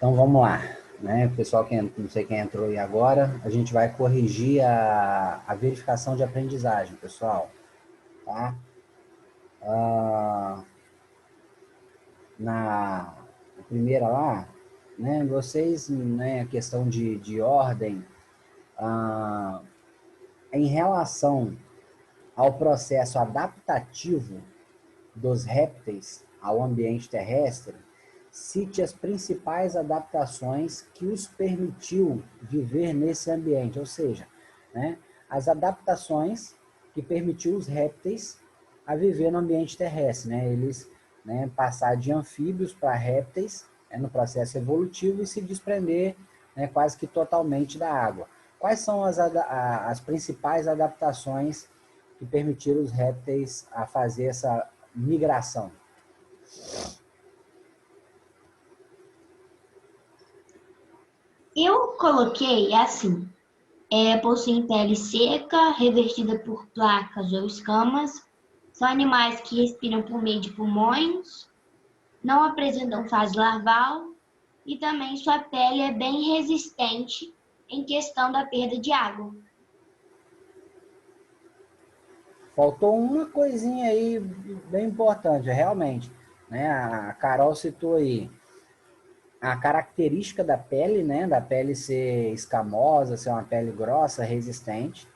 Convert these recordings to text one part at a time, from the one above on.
Então vamos lá, né? O pessoal que não sei quem entrou aí agora, a gente vai corrigir a verificação de aprendizagem, pessoal, tá? Ah, na primeira lá, né? Vocês, né? A questão de ordem, ah, em relação ao processo adaptativo dos répteis ao ambiente terrestre, cite as principais adaptações que os permitiu viver nesse ambiente, ou seja, né, as adaptações que permitiu os répteis a viver no ambiente terrestre, né, eles, né, passar de anfíbios para répteis, né, no processo evolutivo e se desprender, né, quase que totalmente da água. Quais são as principais adaptações que permitiram os répteis a fazer essa migração? Eu coloquei assim, possuem pele seca, revestida por placas ou escamas, são animais que respiram por meio de pulmões, não apresentam fase larval e também sua pele é bem resistente em questão da perda de água. Faltou uma coisinha aí bem importante, realmente, né? A Carol citou aí a característica da pele, né? Da pele ser escamosa, ser uma pele grossa, resistente.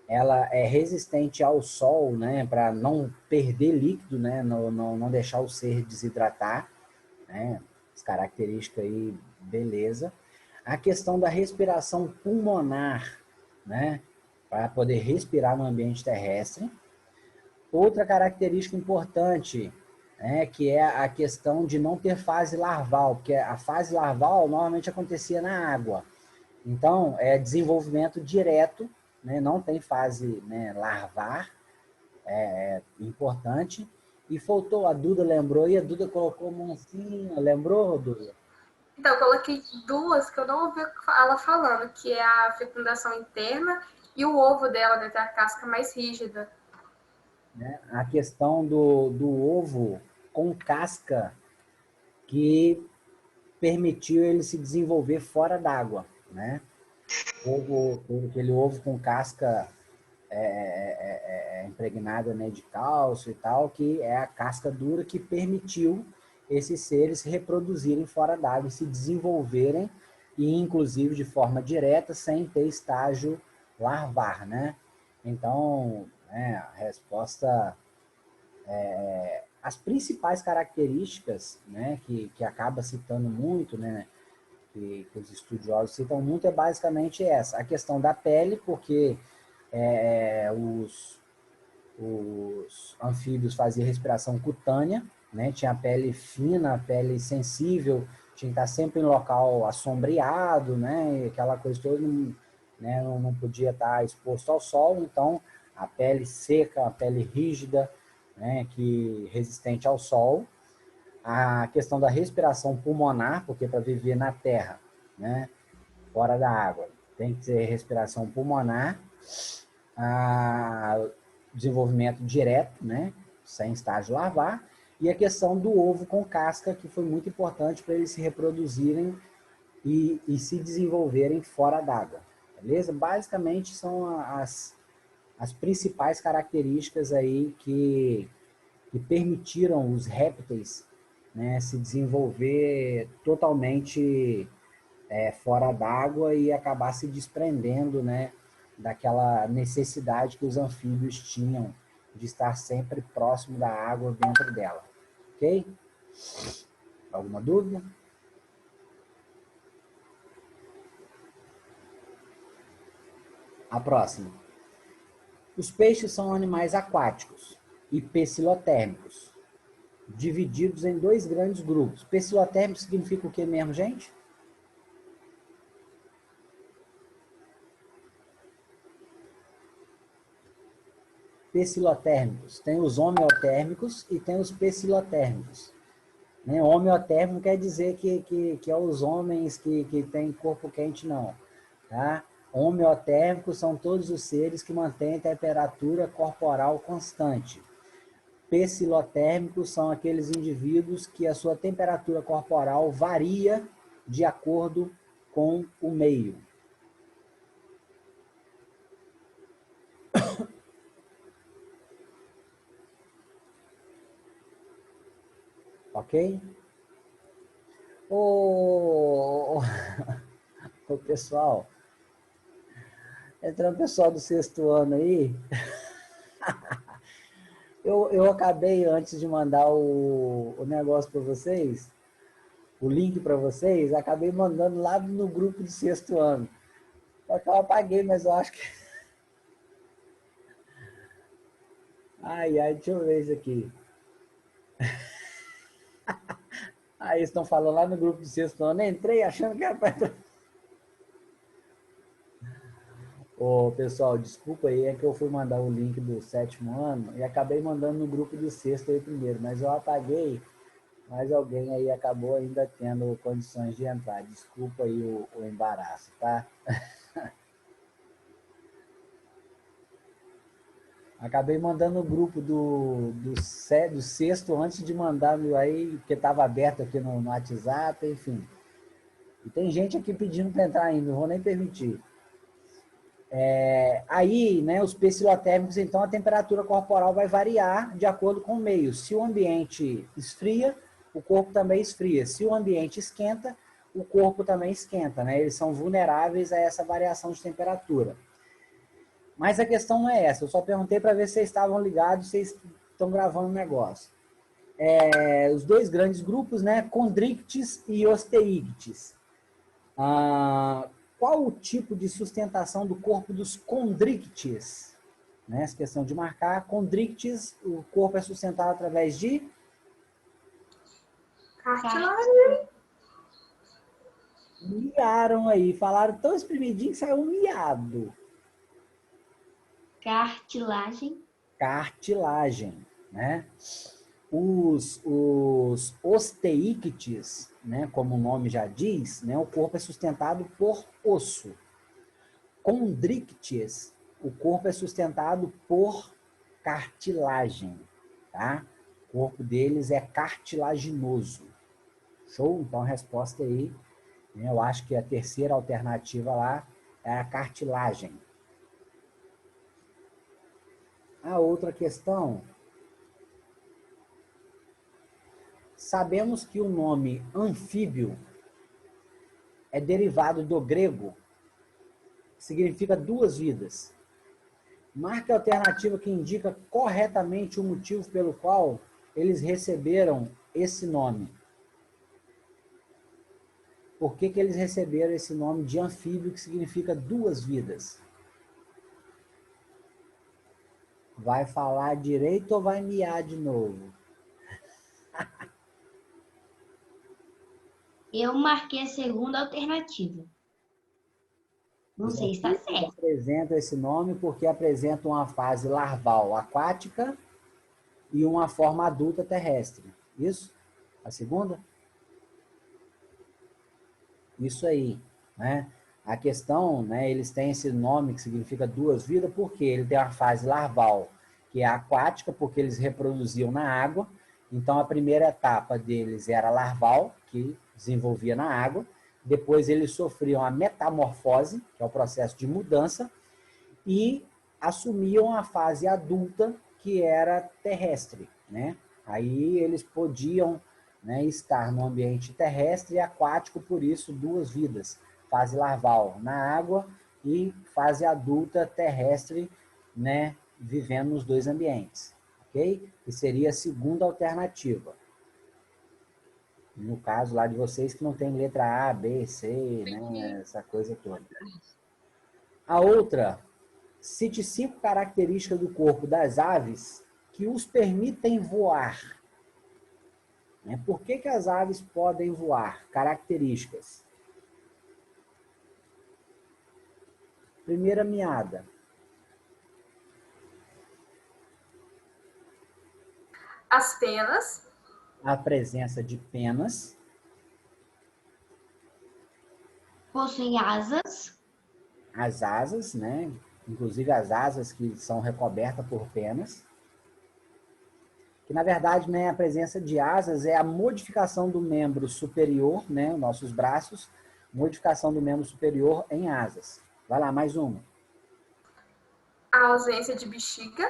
Ela é resistente ao sol, né? Para não perder líquido, né? Não deixar o ser desidratar, né? As características aí, beleza. A questão da respiração pulmonar, né? Para poder respirar no ambiente terrestre. Outra característica importante, né, que é a questão de não ter fase larval, porque a fase larval normalmente acontecia na água. Então, é desenvolvimento direto, né, não tem fase, né, larvar, é importante. E faltou, a Duda lembrou, e a Duda colocou mãozinha, lembrou, Duda? Então, eu coloquei duas que eu não ouvi ela falando, que é a fecundação interna e o ovo dela, né, tem a casca mais rígida. Né? A questão do ovo com casca que permitiu ele se desenvolver fora d'água, né? Aquele ovo com casca impregnada, né, de cálcio e tal, que é a casca dura que permitiu esses seres se reproduzirem fora d'água e se desenvolverem, e inclusive de forma direta, sem ter estágio larvar, né? Então, né, a resposta, as principais características, né, que acaba citando muito, né, que os estudiosos citam muito, é basicamente essa. A questão da pele, porque os anfíbios faziam respiração cutânea, né? Tinha a pele fina, a pele sensível, tinha que estar sempre em local assombreado, né? E aquela coisa toda, né? Não podia estar exposto ao sol, então a pele seca, a pele rígida, né? Que resistente ao sol. A questão da respiração pulmonar, porque para viver na terra, né? Fora da água, tem que ter respiração pulmonar. A desenvolvimento direto, né, sem estágio larvar, e a questão do ovo com casca, que foi muito importante para eles se reproduzirem e se desenvolverem fora d'água, beleza? Basicamente são as principais características aí que permitiram os répteis, né, se desenvolver totalmente fora d'água e acabar se desprendendo, né, daquela necessidade que os anfíbios tinham de estar sempre próximo da água dentro dela. Ok? Alguma dúvida? A próxima. Os peixes são animais aquáticos e pecilotérmicos, divididos em dois grandes grupos. Pecilotérmico significa o que mesmo, gente? Pecilotérmicos. Tem os homeotérmicos e tem os pecilotérmicos. Né? Homeotérmico quer dizer que é os homens que têm corpo quente, não. Tá? Homeotérmicos são todos os seres que mantêm a temperatura corporal constante. Pecilotérmicos são aqueles indivíduos que a sua temperatura corporal varia de acordo com o meio. Ok? Ô, pessoal, entrando o pessoal do 6º ano aí, eu acabei, antes de mandar o negócio para vocês, o link para vocês, acabei mandando lá no grupo do 6º ano. Só que eu apaguei, mas eu acho que... Ai, deixa eu ver isso aqui. Aí estão falando lá no grupo do 6º ano, entrei achando que era para... Ô, pessoal, desculpa aí, é que eu fui mandar o link do 7º ano e acabei mandando no grupo do 6º aí primeiro, mas eu apaguei, mas alguém aí acabou ainda tendo condições de entrar. Desculpa aí o embaraço, tá? Acabei mandando no grupo do 6º antes de mandar aí, porque estava aberto aqui no WhatsApp, enfim. E tem gente aqui pedindo para entrar ainda, não vou nem permitir. Aí, né, os psilotérmicos, então, a temperatura corporal vai variar de acordo com o meio. Se o ambiente esfria, o corpo também esfria. Se o ambiente esquenta, o corpo também esquenta, né? Eles são vulneráveis a essa variação de temperatura. Mas a questão não é essa. Eu só perguntei para ver se vocês estavam ligados, se vocês estão gravando o negócio. Os dois grandes grupos, né, condrictes e osteíctes. Qual o tipo de sustentação do corpo dos condrictes? Né, essa questão de marcar. Condrictes, o corpo é sustentado através de... Cartilagem. Miaram aí, falaram tão espremidinho que saiu um miado. Cartilagem. Cartilagem, né? Os osteíctes, né, como o nome já diz, né, o corpo é sustentado por osso. Condrictes, o corpo é sustentado por cartilagem, tá? O corpo deles é cartilaginoso. Show? Então a resposta aí, né, eu acho que a terceira alternativa lá é a cartilagem. A outra questão... Sabemos que o nome anfíbio é derivado do grego, que significa duas vidas. Marque a alternativa que indica corretamente o motivo pelo qual eles receberam esse nome. Por que eles receberam esse nome de anfíbio, que significa duas vidas? Vai falar direito ou vai miar de novo? Eu marquei a segunda alternativa. Não sei se está certo. Apresenta esse nome porque apresenta uma fase larval aquática e uma forma adulta terrestre. Isso? A segunda? Isso aí, né? A questão, né, eles têm esse nome que significa duas vidas, porque ele tem uma fase larval, que é aquática, porque eles reproduziam na água. Então, a primeira etapa deles era larval, que desenvolvia na água. Depois, eles sofriam a metamorfose, que é o processo de mudança, e assumiam a fase adulta, que era terrestre, né? Aí, eles podiam, né, estar no ambiente terrestre e aquático, por isso, duas vidas. Fase larval na água e fase adulta terrestre, né, vivendo nos dois ambientes, ok? Que seria a segunda alternativa. No caso lá de vocês que não tem letra A, B, C, né, essa coisa toda. A outra, cite 5 características do corpo das aves que os permitem voar. Por que as aves podem voar? Características. Primeira miada. As penas. A presença de penas. Possuem asas. As asas, né? Inclusive as asas que são recobertas por penas. que na verdade, né, a presença de asas é a modificação do membro superior, né, nossos braços, modificação do membro superior em asas. Vai lá, mais uma. A ausência de bexiga.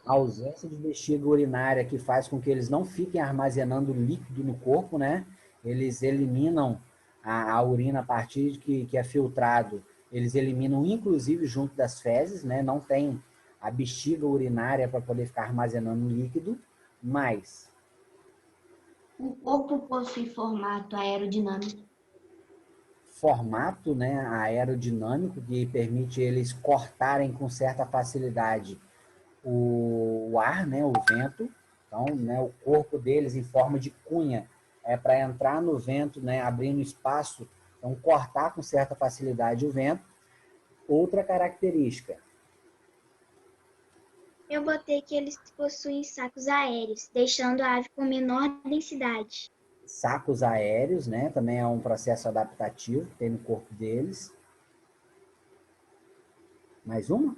A ausência de bexiga urinária que faz com que eles não fiquem armazenando líquido no corpo, né? Eles eliminam a urina a partir de que é filtrado. Eles eliminam inclusive junto das fezes, né? Não tem a bexiga urinária para poder ficar armazenando líquido, mas O corpo possui formato aerodinâmico. formato, né, aerodinâmico que permite eles cortarem com certa facilidade o ar, né, o vento. Então, né, o corpo deles em forma de cunha é para entrar no vento, né, abrindo espaço, então cortar com certa facilidade o vento. Outra característica, Eu botei que eles possuem sacos aéreos, deixando a ave com menor densidade. sacos aéreos, né, também é um processo adaptativo que tem no corpo deles. Mais uma?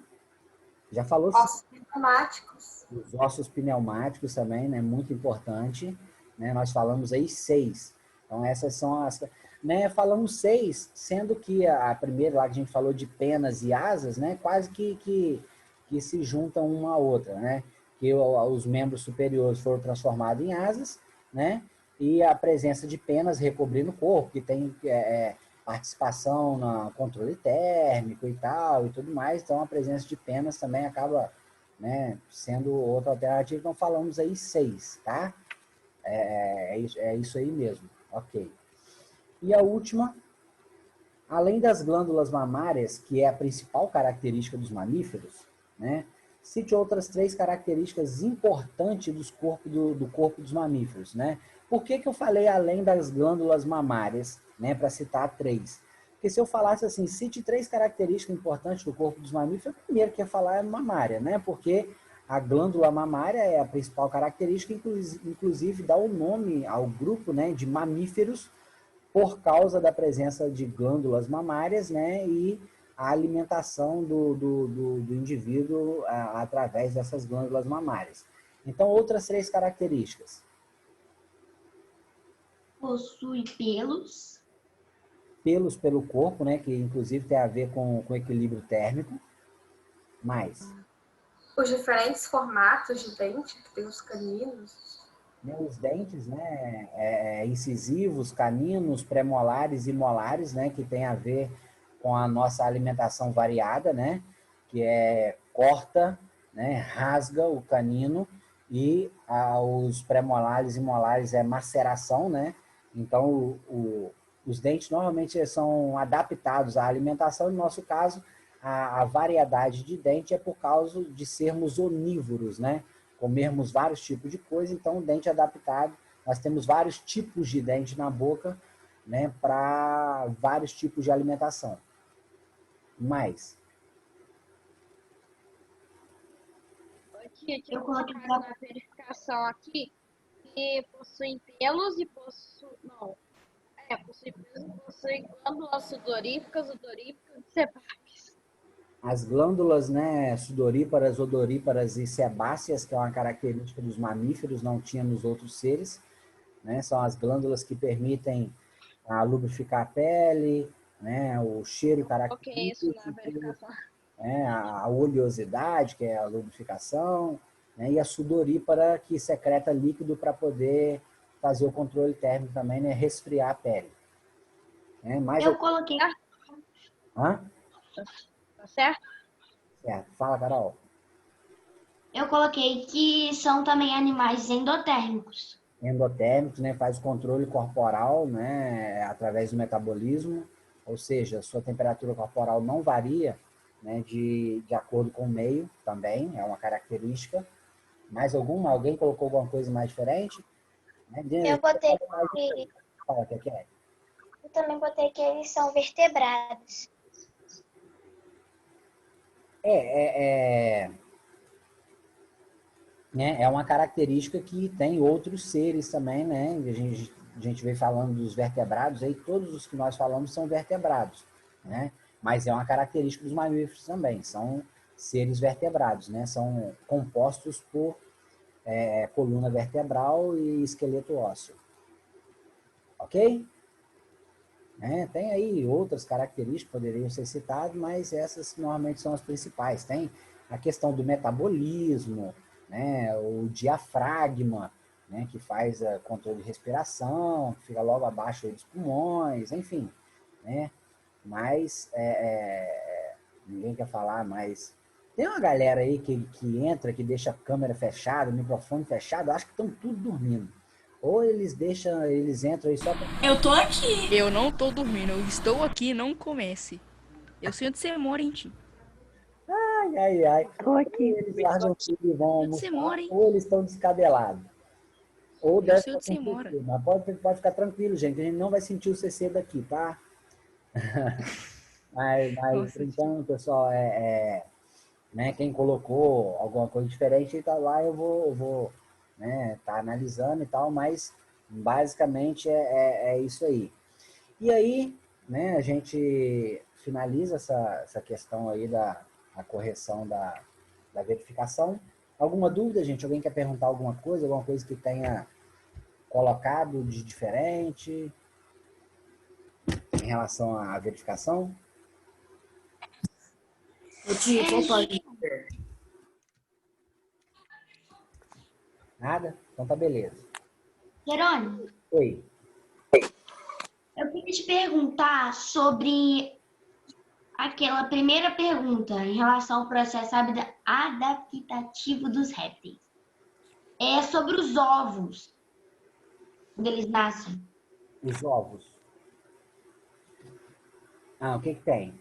Já falou? Ossos pneumáticos. Os ossos pneumáticos também, né? Muito importante. Né? Nós falamos aí 6. Então, essas são as... Né? Falamos 6, sendo que a primeira lá que a gente falou de penas e asas, né? Quase que se juntam uma à outra, né? Que os membros superiores foram transformados em asas, né? E a presença de penas recobrindo o corpo, que tem participação no controle térmico e tal, e tudo mais. Então, a presença de penas também acaba, né, sendo outra alternativa. Então, falamos aí 6, tá? É isso aí mesmo. Ok. E a última, além das glândulas mamárias, que é a principal característica dos mamíferos, né? Cite outras 3 características importantes do corpo dos mamíferos, né? Por que eu falei além das glândulas mamárias, né? Para citar 3. Porque se eu falasse assim, cite 3 características importantes do corpo dos mamíferos, o primeiro que ia falar é mamária, né? Porque a glândula mamária é a principal característica, inclusive dá o nome ao grupo, né, de mamíferos por causa da presença de glândulas mamárias, né, e a alimentação do indivíduo através dessas glândulas mamárias. Então, outras 3 características. Possui pelos. Pelos pelo corpo, né, que inclusive tem a ver com equilíbrio térmico. Mais. Os diferentes formatos de dente, que tem os caninos. Os dentes, né, incisivos, caninos, premolares e molares, né, que tem a ver com a nossa alimentação variada, né, que corta, né, rasga o canino, e os premolares e molares é maceração, né, então os dentes normalmente são adaptados à alimentação. No nosso caso, a variedade de dente é por causa de sermos onívoros, né, comermos vários tipos de coisa, então o dente adaptado, nós temos vários tipos de dente na boca, né, para vários tipos de alimentação. Mais. Aqui, Eu coloquei na verificação aqui, que possuem pelos e não. Possui pelos e possui glândulas sudoríficas, odoríficas e sebáceas. As glândulas, né, sudoríparas, odoríparas e sebáceas, que é uma característica dos mamíferos, não tinha nos outros seres, né, são as glândulas que permitem lubrificar a pele, né, o cheiro característico, Isso na verificação. a oleosidade, que é a lubrificação, né, e a sudorípara, que secreta líquido para poder fazer o controle térmico também, né, resfriar a pele. Eu coloquei. Hã? Tá certo? Certo. Fala, Carol. Eu coloquei que são também animais endotérmicos. Endotérmicos, né, faz o controle corporal, né, através do metabolismo, ou seja, sua temperatura corporal não varia, né, de acordo com o meio também, é uma característica. Mais alguma? Alguém colocou alguma coisa mais diferente? Eu botei que... Fala, que é? Eu também botei que eles são vertebrados. É uma característica que tem outros seres também, né? A gente vem falando dos vertebrados, aí todos os que nós falamos são vertebrados, né? Mas é uma característica dos mamíferos também, são seres vertebrados, né? São compostos por coluna vertebral e esqueleto ósseo. Ok? Tem aí outras características que poderiam ser citadas, mas essas normalmente são as principais. Tem a questão do metabolismo, né, o diafragma, né, que faz controle de respiração, que fica logo abaixo dos pulmões, enfim. Né? Mas ninguém quer falar, mas tem uma galera aí que entra, que deixa a câmera fechada, o microfone fechado, acho que estão tudo dormindo. Ou eles entram aí só pra... Eu tô aqui. Eu não tô dormindo, eu estou aqui, não comece. Eu sei onde você mora, hein, Tim? Ai. Tô aqui. Ou eles largam tudo e vão Onde você almoçar, mora, hein? ou eles estão descabelados. Ou Eu deve sei estar onde com você mora. CC, mas pode ficar tranquilo, gente, que a gente não vai sentir o CC daqui, tá? Mas Nossa, Tim. brincando, pessoal, né, quem colocou alguma coisa diferente, tá lá, eu vou né, tá analisando e tal, mas basicamente é isso aí. E aí, né, a gente finaliza essa questão aí da correção da verificação. Alguma dúvida, gente? Alguém quer perguntar alguma coisa que tenha colocado de diferente em relação à verificação? Qual pode? Nada? Então tá beleza. Jerônimo, Oi. eu queria te perguntar sobre aquela primeira pergunta em relação ao processo adaptativo dos répteis. É sobre os ovos, quando eles nascem. Os ovos. O que tem?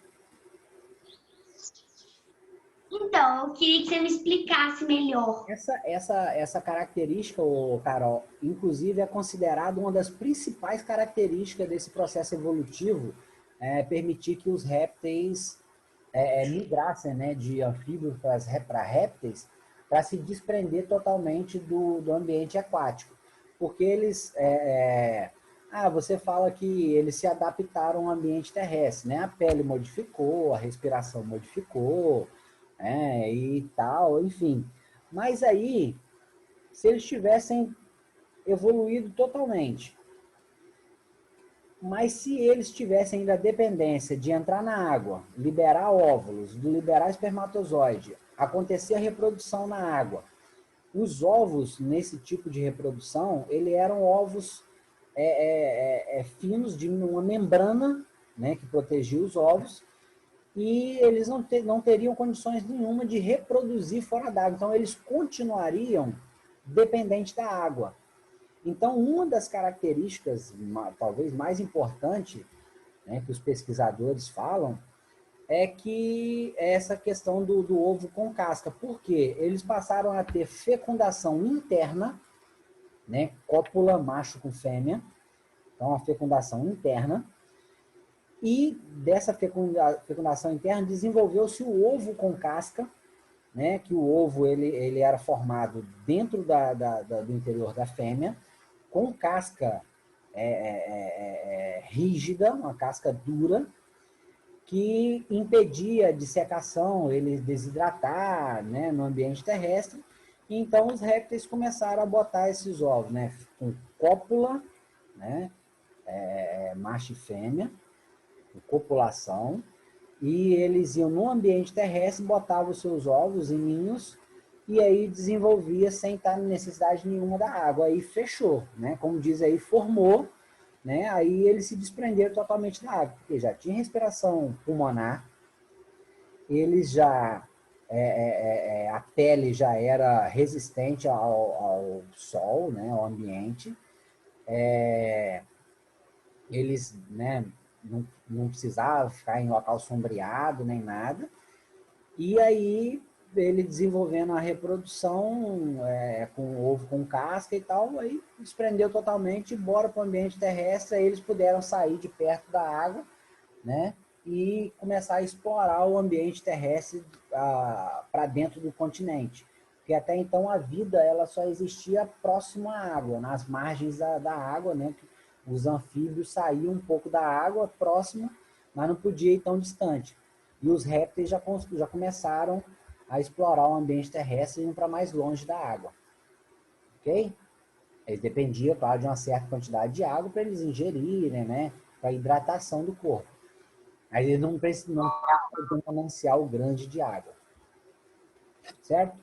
Então, eu queria que você me explicasse melhor. Essa característica, Carol, inclusive é considerada uma das principais características desse processo evolutivo, permitir que os répteis migrassem, né, de anfíbios para répteis, para se desprender totalmente do ambiente aquático. Porque eles... você fala que eles se adaptaram ao ambiente terrestre, né? A pele modificou, a respiração modificou, e tal, enfim. Mas aí, se eles tivessem evoluído totalmente, mas se eles tivessem ainda a dependência de entrar na água, liberar óvulos, liberar espermatozoide, acontecer a reprodução na água, os ovos nesse tipo de reprodução, eles eram ovos finos de uma membrana, né, que protegia os ovos, e eles não teriam condições nenhuma de reproduzir fora d'água. Então, eles continuariam dependentes da água. Então, uma das características, talvez mais importante, né, que os pesquisadores falam, é que essa questão do ovo com casca. Por quê? Eles passaram a ter fecundação interna, né, cópula macho com fêmea, então a fecundação interna, e dessa fecundação interna desenvolveu-se o ovo com casca, né, que o ovo ele era formado dentro do interior da fêmea, com casca rígida, uma casca dura, que impedia a dissecação, ele desidratar, né, no ambiente terrestre. E então os répteis começaram a botar esses ovos, né, com cópula, né, macho e fêmea, copulação, e eles iam no ambiente terrestre, botavam os seus ovos em ninhos, e aí desenvolvia sem estar em necessidade nenhuma da água. Aí fechou, né? Como diz aí, formou, né? Aí eles se desprenderam totalmente da água, porque já tinha respiração pulmonar, eles já... a pele já era resistente ao sol, né? Ao ambiente. Eles, né, não precisava ficar em local sombreado nem nada. E aí ele desenvolvendo a reprodução com ovo com casca e tal, aí desprendeu totalmente, bora para o ambiente terrestre, aí eles puderam sair de perto da água, né, e começar a explorar o ambiente terrestre para dentro do continente. Porque até então a vida ela só existia próximo à água, nas margens da água, né, os anfíbios saíam um pouco da água próximo, mas não podia ir tão distante. E os répteis já começaram a explorar o ambiente terrestre e iam para mais longe da água. ok? Eles dependiam, claro, de uma certa quantidade de água para eles ingerirem, né? Para hidratação do corpo. Aí eles não precisam de um manancial grande de água. Certo?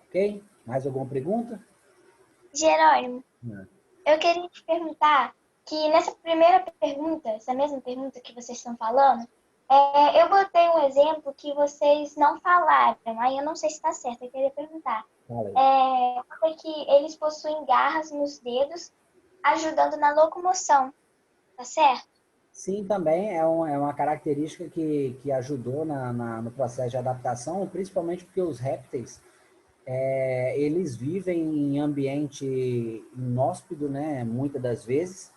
Ok? Mais alguma pergunta? Jerônimo, Não. eu queria te perguntar que nessa primeira pergunta, essa mesma pergunta que vocês estão falando, eu botei um exemplo que vocês não falaram, aí eu não sei se está certo, eu queria perguntar. Fala aí. É que eles possuem garras nos dedos, ajudando na locomoção, tá certo? Sim, também é uma característica que ajudou no processo de adaptação, principalmente porque os répteis, eles vivem em ambiente inóspito, né, muitas das vezes.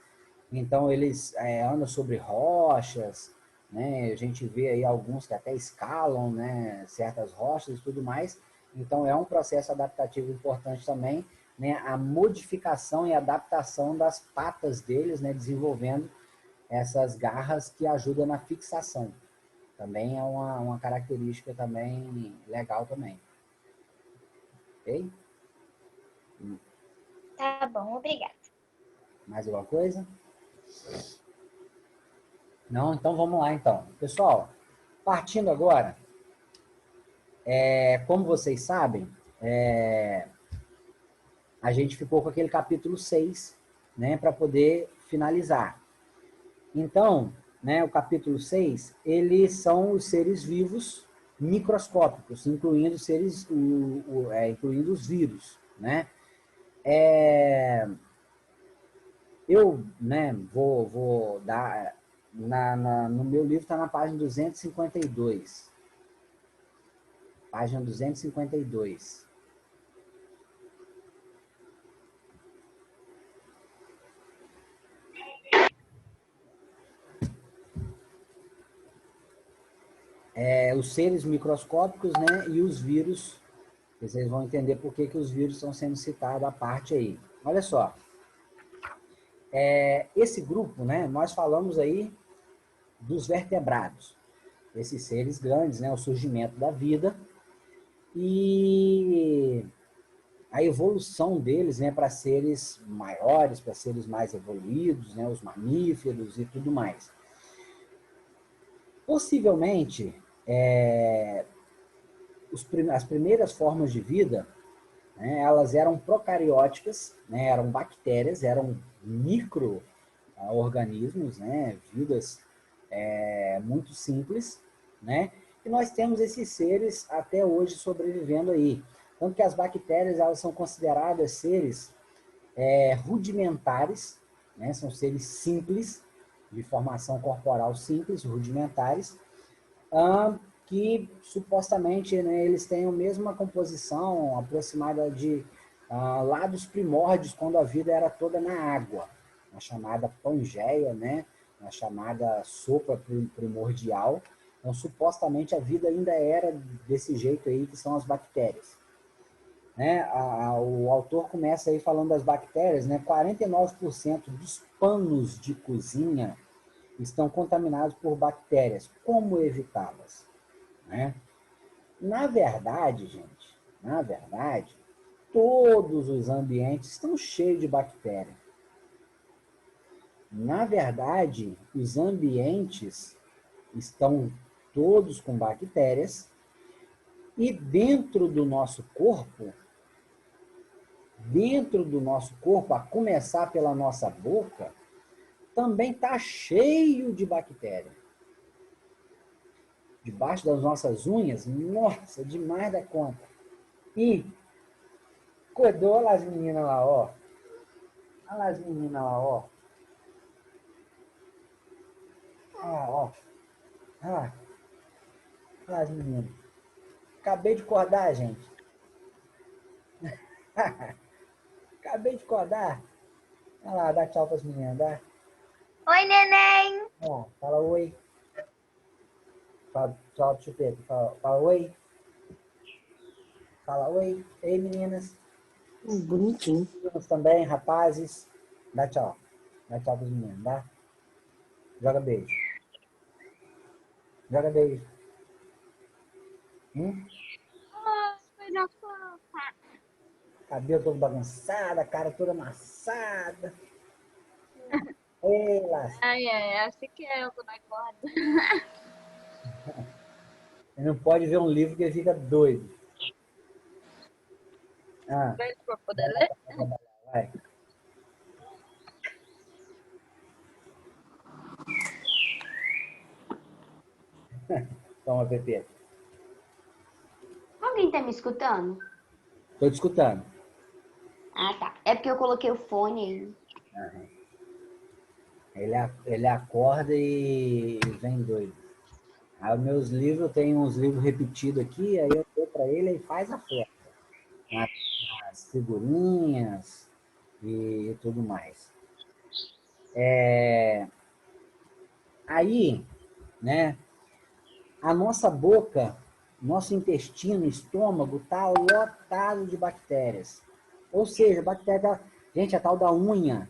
Então, eles andam sobre rochas, né? A gente vê aí alguns que até escalam, né, certas rochas e tudo mais. Então, é um processo adaptativo importante também, né, a modificação e adaptação das patas deles, né, desenvolvendo essas garras que ajudam na fixação. Também é uma característica também legal também. Ok? Tá bom, obrigada. Mais alguma coisa? Não? Então vamos lá então. Pessoal, partindo agora, como vocês sabem, a gente ficou com aquele capítulo 6, né, para poder finalizar. Então, né, o capítulo 6, eles são os seres vivos microscópicos, incluindo incluindo os vírus, né? Eu, né, vou dar no meu livro está na página 252. Página 252. Os seres microscópicos, né, e os vírus. Vocês vão entender por que os vírus estão sendo citados à parte aí. Olha só. Esse grupo, né, nós falamos aí dos vertebrados. Esses seres grandes, né, o surgimento da vida e a evolução deles, né, para seres maiores, para seres mais evoluídos, né, os mamíferos e tudo mais. Possivelmente, as primeiras formas de vida, né, elas eram procarióticas, né, eram bactérias, eram micro-organismos, né, vidas muito simples, né, e nós temos esses seres até hoje sobrevivendo aí. Tanto que as bactérias elas são consideradas seres rudimentares, né, são seres simples, de formação corporal simples, rudimentares, que supostamente, né, eles têm a mesma composição aproximada de lá dos primórdios, quando a vida era toda na água, na chamada Pangeia, né, na chamada sopa primordial. Então, supostamente, a vida ainda era desse jeito aí, que são as bactérias. Né? O autor começa aí falando das bactérias, né? 49% dos panos de cozinha estão contaminados por bactérias. Como evitá-las? Né? Na verdade, gente, todos os ambientes estão cheios de bactérias. Na verdade, os ambientes estão todos com bactérias e dentro do nosso corpo, a começar pela nossa boca, também está cheio de bactéria. Debaixo das nossas unhas, nossa, demais da conta. E cuidou lá as meninas lá, ó. Olha lá as meninas lá, ó. Ó. Olha lá as meninas. Acabei de acordar, gente. Acabei de acordar. Olha lá, dá tchau para as meninas, dá. Oi, neném! Ó, fala oi. Fala tchau, chupeta. Fala oi. Fala oi. Ei, meninas. Bonitinho. Meninos também, rapazes. Dá tchau. Dá tchau para os meninos, dá. Joga beijo. Joga beijo. Ai, coisa fofa. Cabelo todo bagunçado, a cara toda amassada. Ei, lasca. Ai, é assim que é eu quando acordo. Ele não pode ver um livro que ele fica doido. Ah, Doido pra poder ler. vai. Toma, Pepe. Alguém tá me escutando? Tô te escutando. Ah, tá. É porque eu coloquei o fone aí. Ele acorda e vem doido. Aí meus livros, eu tenho uns livros repetidos aqui, aí eu dou para ele e faz a festa. As figurinhas e tudo mais. Aí, né, a nossa boca, nosso intestino, estômago, tá lotado de bactérias. Ou seja, bactéria, gente, a tal da unha,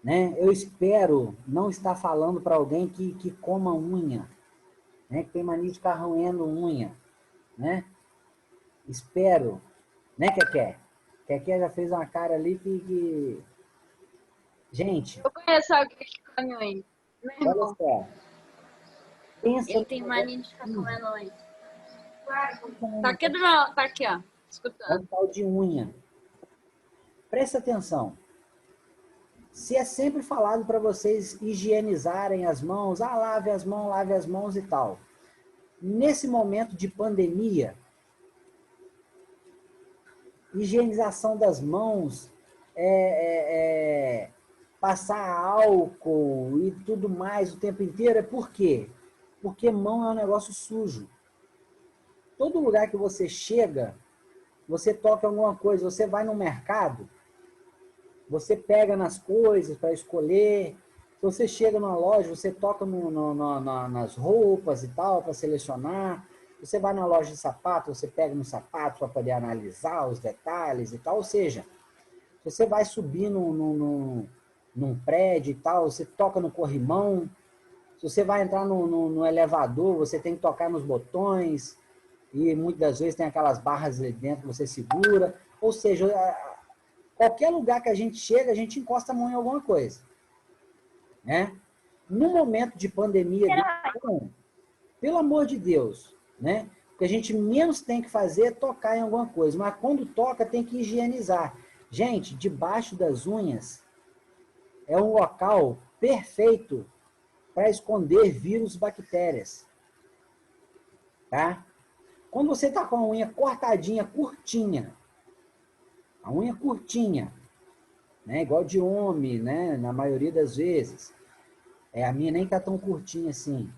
né? Eu espero não estar falando para alguém que coma unha, né? Que tem mania de ficar roendo unha, né? Espero, né, Keké? Keké já fez uma cara ali que... Gente, Eu conheço alguém que come unha. Meu olha irmão, só. Pensa ele tem mania de ficar comendo unha. Tá aqui do meu. Tá aqui, ó. no Escutando. tal de unha. Presta atenção. Se é sempre falado para vocês higienizarem as mãos, lave as mãos e tal. Nesse momento de pandemia, higienização das mãos, passar álcool e tudo mais o tempo inteiro, é por quê? Porque mão é um negócio sujo. Todo lugar que você chega, você toca alguma coisa, você vai no mercado, você pega nas coisas para escolher. Se você chega numa loja, você toca nas roupas e tal, para selecionar. Você vai na loja de sapato, você pega no sapato para poder analisar os detalhes e tal. Ou seja, se você vai subir num prédio e tal, você toca no corrimão. Se você vai entrar no elevador, você tem que tocar nos botões. E muitas das vezes tem aquelas barras ali dentro que você segura. Ou seja, qualquer lugar que a gente chega, a gente encosta a mão em alguma coisa, né? No momento de pandemia, pelo amor de Deus, né? O que a gente menos tem que fazer é tocar em alguma coisa, mas quando toca tem que higienizar. Gente, debaixo das unhas é um local perfeito para esconder vírus, bactérias, tá? Quando você está com a unha cortadinha, curtinha, a unha curtinha, né, igual de homem, né, na maioria das vezes. A minha nem tá tão curtinha assim.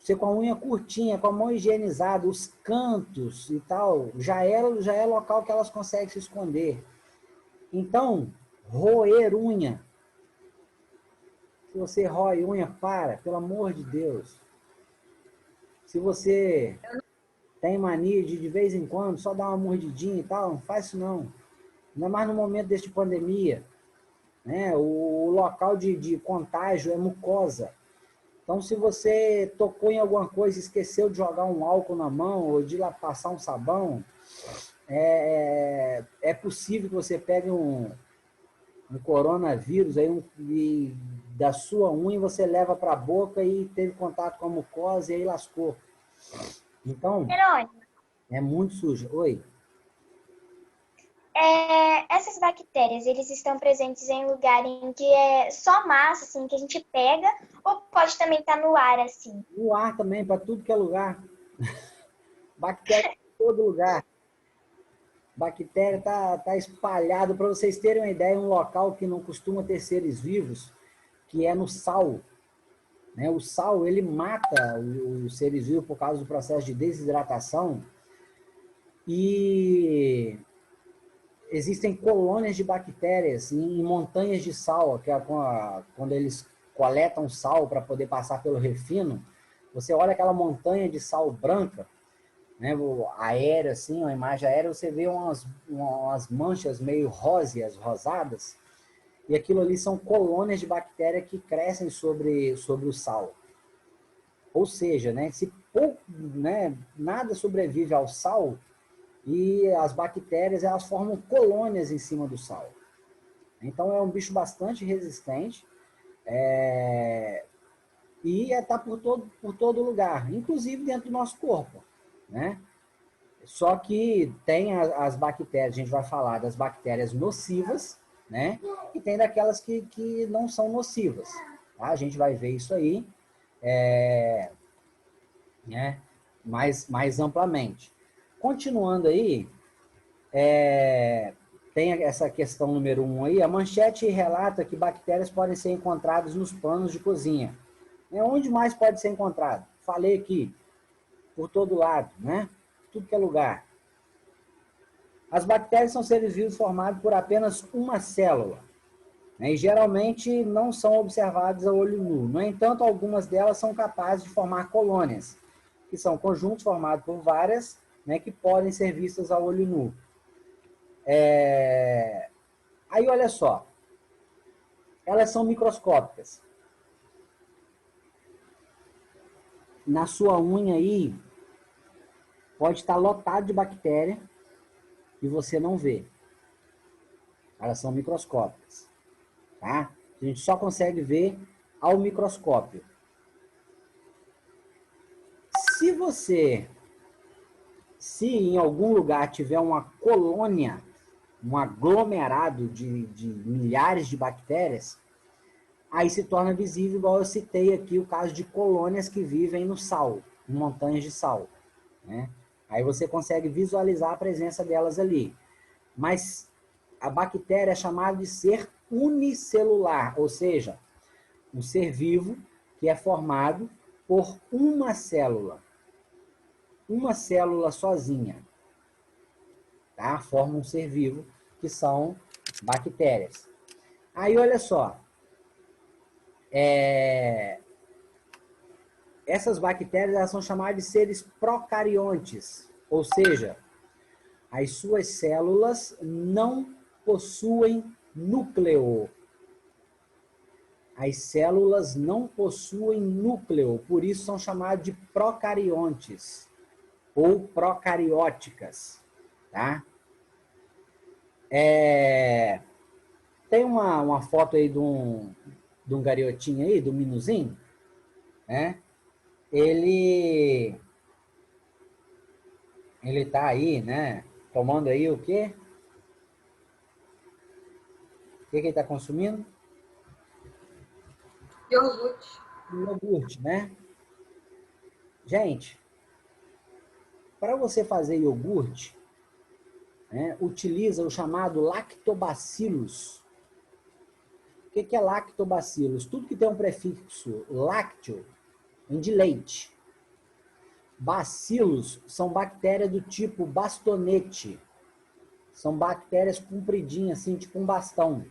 Você com a unha curtinha, com a mão higienizada, os cantos e tal, já é local que elas conseguem se esconder. Então, roer unha. Se você rói unha, pelo amor de Deus. Se você tem mania de vez em quando, só dar uma mordidinha e tal, não faz isso não. Ainda mais no momento deste pandemia, né? O local de contágio é mucosa. Então, se você tocou em alguma coisa, esqueceu de jogar um álcool na mão ou de lá passar um sabão, é possível que você pegue um coronavírus aí, e da sua unha você leva para a boca e teve contato com a mucosa e aí lascou. Então, Jerônimo, é muito sujo. Oi? essas bactérias, eles estão presentes em lugar em que é só massa, assim, que a gente pega, ou pode também estar no ar, assim? No ar também, para tudo que é lugar. Bactéria em todo lugar. Bactéria tá espalhado. Para vocês terem uma ideia, um local que não costuma ter seres vivos, que é no sal. Né? O sal, ele mata os seres vivos por causa do processo de desidratação. E existem colônias de bactérias em montanhas de sal, que é quando eles coletam sal para poder passar pelo refino. Você olha aquela montanha de sal branca, né, aérea, assim, uma imagem aérea, você vê umas manchas meio róseas, rosadas, e aquilo ali são colônias de bactéria que crescem sobre o sal. Ou seja, né, se pouco, né, nada sobrevive ao sal, e as bactérias elas formam colônias em cima do sal. Então é um bicho bastante resistente e está por todo lugar, inclusive dentro do nosso corpo, né? Só que tem as bactérias, a gente vai falar das bactérias nocivas, né? E tem daquelas que não são nocivas, tá? A gente vai ver isso aí né? mais amplamente. Continuando aí, tem essa questão número 1 aí, a manchete relata que bactérias podem ser encontradas nos panos de cozinha. Onde mais pode ser encontrado? Falei aqui, por todo lado, né? Tudo que é lugar. As bactérias são seres vivos formados por apenas uma célula, né? E geralmente não são observadas a olho nu. No entanto, algumas delas são capazes de formar colônias, que são conjuntos formados por várias, né, que podem ser vistas a olho nu. Aí, olha só, elas são microscópicas. Na sua unha aí, pode estar lotado de bactéria e você não vê. Elas são microscópicas, tá? A gente só consegue ver ao microscópio. Se em algum lugar tiver uma colônia, um aglomerado de milhares de bactérias, aí se torna visível, igual eu citei aqui, o caso de colônias que vivem no sal, em montanhas de sal, né? Aí você consegue visualizar a presença delas ali. Mas a bactéria é chamada de ser unicelular, ou seja, um ser vivo que é formado por uma célula sozinha, tá? Forma um ser vivo, que são bactérias. Aí, olha só, essas bactérias elas são chamadas de seres procariontes, ou seja, as suas células não possuem núcleo. As células não possuem núcleo, por isso são chamadas de procariontes ou procarióticas, tá? Tem uma foto aí de um gariotinho aí, do minuzinho, né? Ele tá aí, né? Tomando aí o quê? O que ele está consumindo? Iogurte. Iogurte, né? Gente, para você fazer iogurte, né, utiliza o chamado lactobacillus. O que é lactobacillus? Tudo que tem um prefixo lácteo vem de leite. Bacilos são bactérias do tipo bastonete. São bactérias compridinhas, assim, tipo um bastão.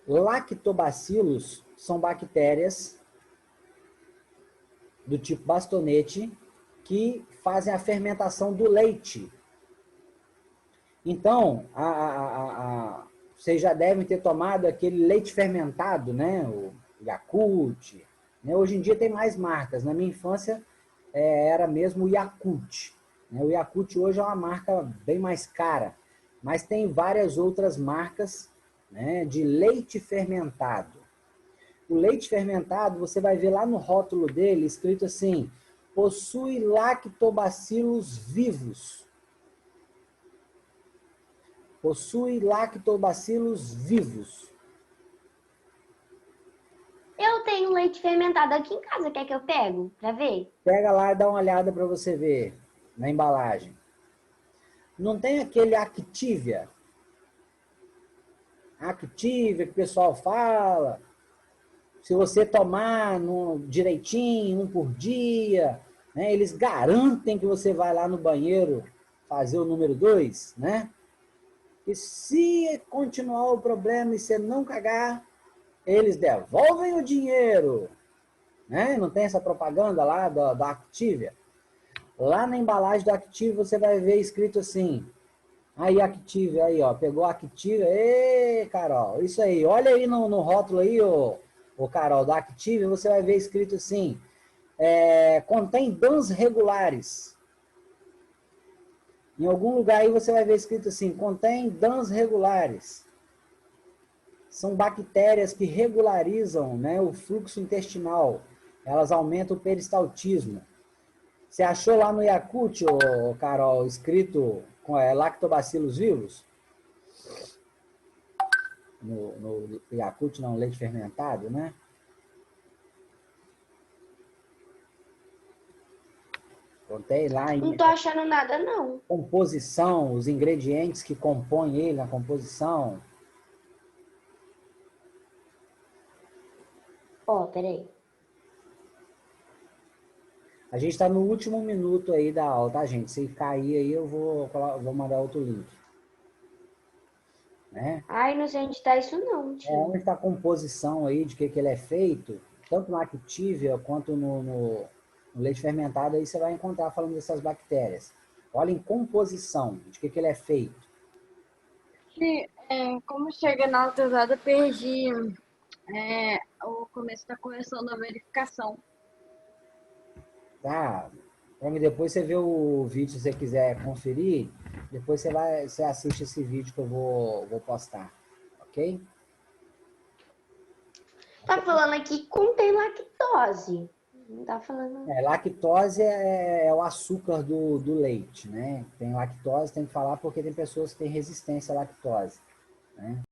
Lactobacilos são bactérias do tipo bastonete que fazem a fermentação do leite. Então, vocês já devem ter tomado aquele leite fermentado, né? O Yakult. Né? Hoje em dia tem mais marcas. Na minha infância era mesmo o Yakult. Né? O Yakult hoje é uma marca bem mais cara, mas tem várias outras marcas, né, de leite fermentado. O leite fermentado, você vai ver lá no rótulo dele, escrito assim, possui lactobacilos vivos. Possui lactobacilos vivos. Eu tenho leite fermentado aqui em casa, quer que eu pego pra ver? Pega lá e dá uma olhada para você ver na embalagem. Não tem aquele Activia? Activia que o pessoal fala. Se você tomar direitinho, um por dia, né, eles garantem que você vai lá no banheiro fazer o número 2, né? E se continuar o problema e você não cagar, eles devolvem o dinheiro. Né? Não tem essa propaganda lá da Activia? Lá na embalagem da Activia você vai ver escrito assim. Aí, Activia, aí, ó. Pegou a Activia. Ê, Carol, isso aí. Olha aí no rótulo aí, ô Carol, da Activia, você vai ver escrito assim. Contém DANs regulares. Em algum lugar aí você vai ver escrito assim, contém DANs regulares. São bactérias que regularizam, né, o fluxo intestinal. Elas aumentam o peristaltismo. Você achou lá no Yakult, ô, Carol, escrito com lactobacillus vivos? No Yakult, não, leite fermentado, né? Contei lá Não em tô achando nada, não. composição, os ingredientes que compõem ele na composição. Ó, peraí. A gente está no último minuto aí da aula, tá, gente? Se cair aí, eu vou mandar outro link. Né? Ai, não sei onde tá isso, não, Onde tio. está a composição aí, de que ele é feito, tanto no Activia quanto no leite fermentado, aí você vai encontrar falando dessas bactérias. Olha em composição, de que ele é feito. Como chega na autorizada, perdi o começo da correção da verificação. Tá? Então, depois você vê o vídeo, se você quiser conferir, depois você assiste esse vídeo que eu vou postar, ok? Tá falando aqui que contém lactose. Não tá falando. Lactose é o açúcar do leite, né? Tem lactose, tem que falar porque tem pessoas que têm resistência à lactose, né?